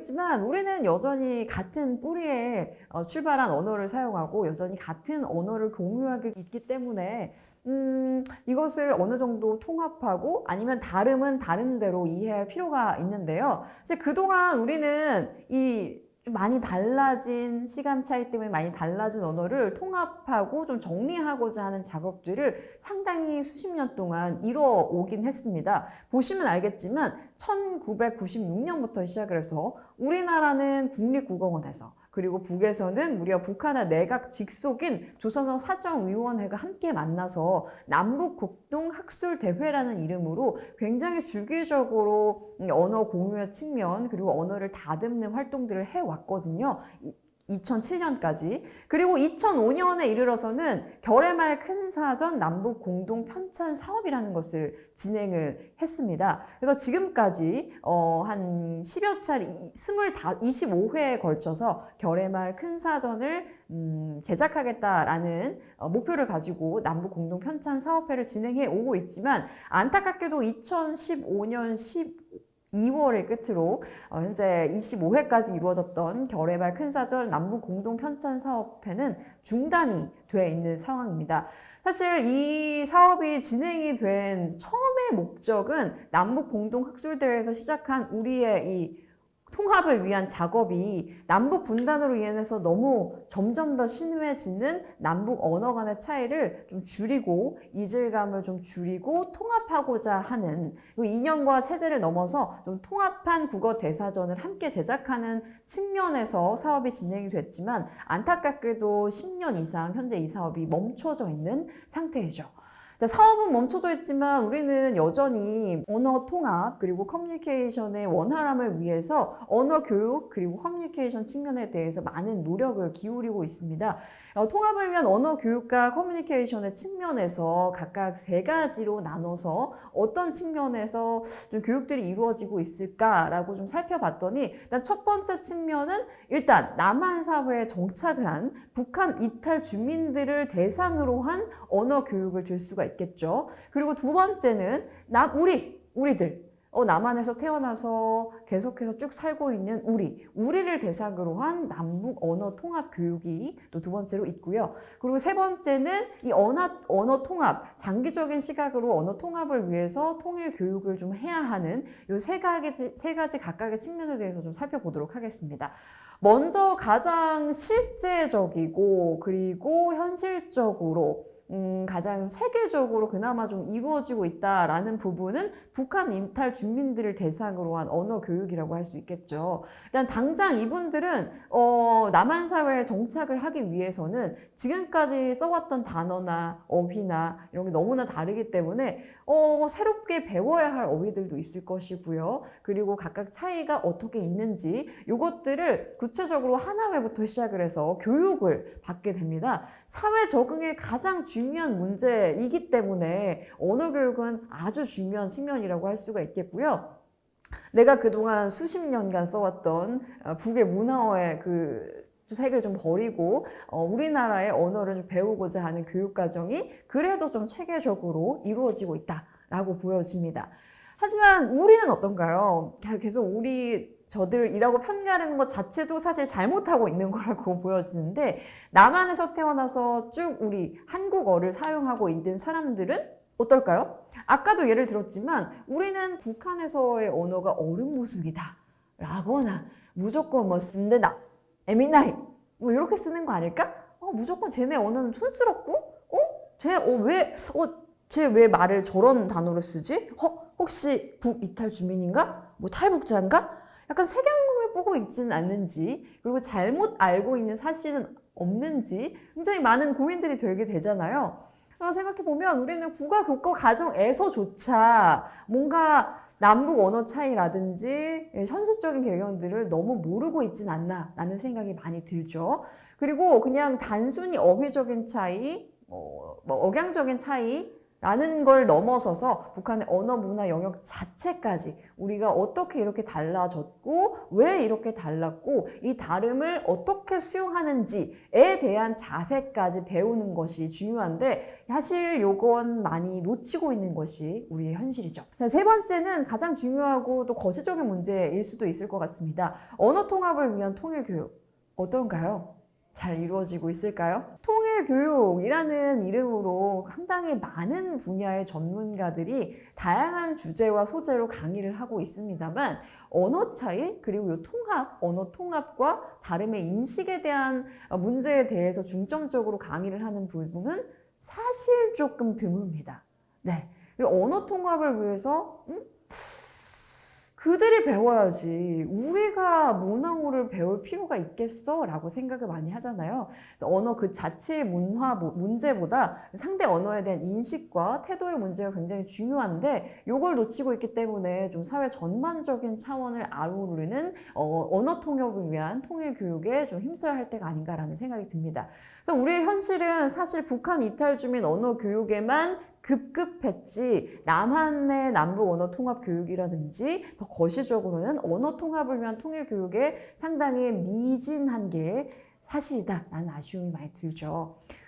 모르겠지만 우리는 여전히 같은 뿌리에 출발한 언어를 사용하고 여전히 같은 언어를 공유하고 있기 때문에 이것을 어느 정도 통합하고 아니면 다름은 다른 대로 이해할 필요가 있는데요. 사실 그동안 우리는 좀 많이 달라진 시간 차이 때문에 많이 달라진 언어를 통합하고 좀 정리하고자 하는 작업들을 상당히 수십 년 동안 이뤄오긴 했습니다. 보시면 알겠지만 1996년부터 시작을 해서 우리나라는 국립국어원에서 그리고 북에서는 무려 북한의 내각 직속인 조선어 사정위원회가 함께 만나서 남북곡동학술대회라는 이름으로 굉장히 주기적으로 언어 공유의 측면 그리고 언어를 다듬는 활동들을 해왔거든요. 2007년까지. 그리고 2005년에 이르러서는 결의말 큰 사전 남북 공동 편찬 사업이라는 것을 진행을 했습니다. 그래서 지금까지 한 10여 차례, 25회에 걸쳐서 결의말 큰 사전을 제작하겠다라는 목표를 가지고 남북 공동 편찬 사업회를 진행해 오고 있지만 안타깝게도 2015년 2월을 끝으로 현재 25회까지 이루어졌던 결의말 큰사전 남북 공동 편찬 사업회는 중단이 돼 있는 상황입니다. 사실 이 사업이 진행이 된 처음의 목적은 남북 공동 학술대회에서 시작한 우리의 이 통합을 위한 작업이 남북 분단으로 인해서 너무 점점 더 심해지는 남북 언어 간의 차이를 좀 줄이고 이질감을 좀 줄이고 통합하고자 하는 이념과 체제를 넘어서 좀 통합한 국어 대사전을 함께 제작하는 측면에서 사업이 진행이 됐지만 안타깝게도 10년 이상 현재 이 사업이 멈춰져 있는 상태이죠. 자, 사업은 멈춰져 있지만 우리는 여전히 언어 통합 그리고 커뮤니케이션의 원활함을 위해서 언어 교육 그리고 커뮤니케이션 측면에 대해서 많은 노력을 기울이고 있습니다. 통합을 위한 언어 교육과 커뮤니케이션의 측면에서 각각 세 가지로 나눠서 어떤 측면에서 좀 교육들이 이루어지고 있을까라고 좀 살펴봤더니 일단 첫 번째 측면은 일단 남한 사회에 정착을 한 북한 이탈 주민들을 대상으로 한 언어 교육을 들 수가 있겠죠. 그리고 두 번째는 우리들 남한에서 태어나서 계속해서 쭉 살고 있는 우리를 대상으로 한 남북 언어 통합 교육이 또 두 번째로 있고요. 그리고 세 번째는 이 언어 통합, 장기적인 시각으로 언어 통합을 위해서 통일 교육을 좀 해야 하는 이 세 가지 각각의 측면에 대해서 좀 살펴보도록 하겠습니다. 먼저 가장 실제적이고 그리고 현실적으로 가장 체계적으로 그나마 좀 이루어지고 있다라는 부분은 북한 이탈 주민들을 대상으로 한 언어 교육이라고 할 수 있겠죠. 일단 당장 이분들은 남한 사회에 정착을 하기 위해서는 지금까지 써왔던 단어나 어휘나 이런 게 너무나 다르기 때문에 새롭게 배워야 할 어휘들도 있을 것이고요. 그리고 각각 차이가 어떻게 있는지 이것들을 구체적으로 하나회부터 시작을 해서 교육을 받게 됩니다. 사회 적응에 가장 중요한 문제이기 때문에 언어 교육은 아주 중요한 측면이라고 할 수가 있겠고요. 내가 그동안 수십 년간 써왔던 북의 문화어의 그 색을 좀 버리고 우리나라의 언어를 좀 배우고자 하는 교육 과정이 그래도 좀 체계적으로 이루어지고 있다라고 보여집니다. 하지만 우리는 어떤가요? 계속 저들이라고 편가르는 것 자체도 사실 잘못하고 있는 거라고 보여지는데 남한에서 태어나서 쭉 우리 한국어를 사용하고 있는 사람들은 어떨까요? 아까도 예를 들었지만 우리는 북한에서의 언어가 어른모습이다 라거나 무조건 뭐 씁니다 에미나이 뭐 이렇게 쓰는 거 아닐까? 무조건 쟤네 언어는 촌스럽고 쟤 왜 말을 저런 단어로 쓰지? 혹시 북이탈 주민인가? 뭐 탈북자인가? 약간 색양공을 보고 있지는 않는지 그리고 잘못 알고 있는 사실은 없는지 굉장히 많은 고민들이 되게 되잖아요. 생각해보면 우리는 국가교과 과정에서조차 뭔가 남북 언어 차이라든지 현실적인 개념들을 너무 모르고 있진 않나 라는 생각이 많이 들죠. 그리고 그냥 단순히 어휘적인 차이, 억양적인 차이 라는 걸 넘어서서 북한의 언어 문화 영역 자체까지 우리가 어떻게 이렇게 달라졌고 왜 이렇게 달랐고 이 다름을 어떻게 수용하는지에 대한 자세까지 배우는 것이 중요한데 사실 요건 많이 놓치고 있는 것이 우리의 현실이죠. 자, 세 번째는 가장 중요하고 또 거시적인 문제일 수도 있을 것 같습니다. 언어 통합을 위한 통일 교육 어떤가요? 잘 이루어지고 있을까요? 통일교육이라는 이름으로 상당히 많은 분야의 전문가들이 다양한 주제와 소재로 강의를 하고 있습니다만 언어 차이 그리고 이 통합, 언어 통합과 다름의 인식에 대한 문제에 대해서 중점적으로 강의를 하는 부분은 사실 조금 드뭅니다. 네. 그리고 언어 통합을 위해서 그들이 배워야지 우리가 문항어를 배울 필요가 있겠어? 라고 생각을 많이 하잖아요. 그래서 언어 그 자체의 문화 문제보다 상대 언어에 대한 인식과 태도의 문제가 굉장히 중요한데 이걸 놓치고 있기 때문에 좀 사회 전반적인 차원을 아우르는 언어 통역을 위한 통일 교육에 좀 힘써야 할 때가 아닌가라는 생각이 듭니다. 그래서 우리의 현실은 사실 북한 이탈 주민 언어 교육에만 급급했지 남한의 남북 언어 통합 교육이라든지 더 거시적으로는 언어 통합을 위한 통일 교육에 상당히 미진한 게 사실이다라는 아쉬움이 많이 들죠.